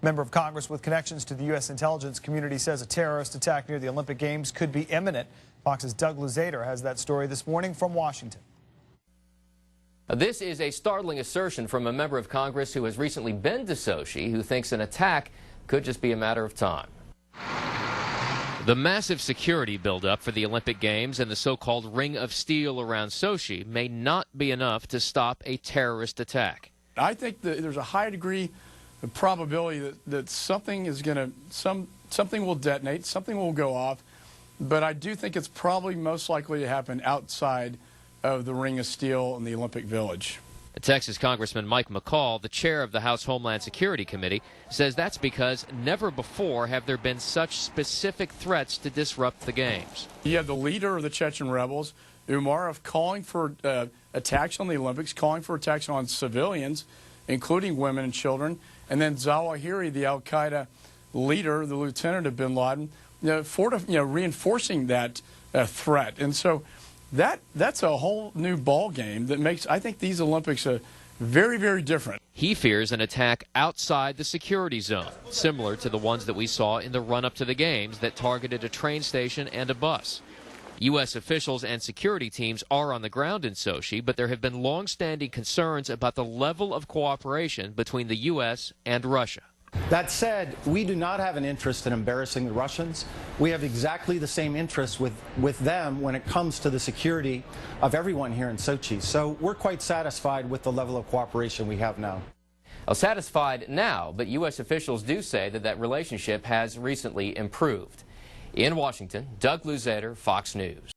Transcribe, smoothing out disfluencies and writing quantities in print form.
Member of Congress with connections to the U.S. intelligence community says a terrorist attack near the Olympic Games could be imminent. Fox's Doug Luzader has that story this morning from Washington. This is a startling assertion from a member of Congress who has recently been to Sochi, who thinks an attack could just be a matter of time. The massive security buildup for the Olympic Games and the so-called Ring of Steel around Sochi may not be enough to stop a terrorist attack. I think that there's a high degree of probability that something will detonate, something will go off, but I do think it's probably most likely to happen outside of the Ring of Steel in the Olympic Village. Texas Congressman McCaul, the chair of the House Homeland Security Committee, says that's because never before have there been such specific threats to disrupt the games. You have the leader of the Chechen rebels, Umarov, calling for attacks on the Olympics, calling for attacks on civilians, including women and children, and then Zawahiri, the al-Qaeda leader, the lieutenant of bin Laden, reinforcing that threat. And so that's a whole new ball game that makes, I think, these Olympics very, very different. He fears an attack outside the security zone, similar to the ones that we saw in the run-up to the games that targeted a train station and a bus. U.S. officials and security teams are on the ground in Sochi, but there have been long-standing concerns about the level of cooperation between the U.S. and Russia. That said, we do not have an interest in embarrassing the Russians. We have exactly the same interest with them when it comes to the security of everyone here in Sochi. So we're quite satisfied with the level of cooperation we have now. Well, satisfied now, but U.S. officials do say that relationship has recently improved. In Washington, Doug Luzader, Fox News.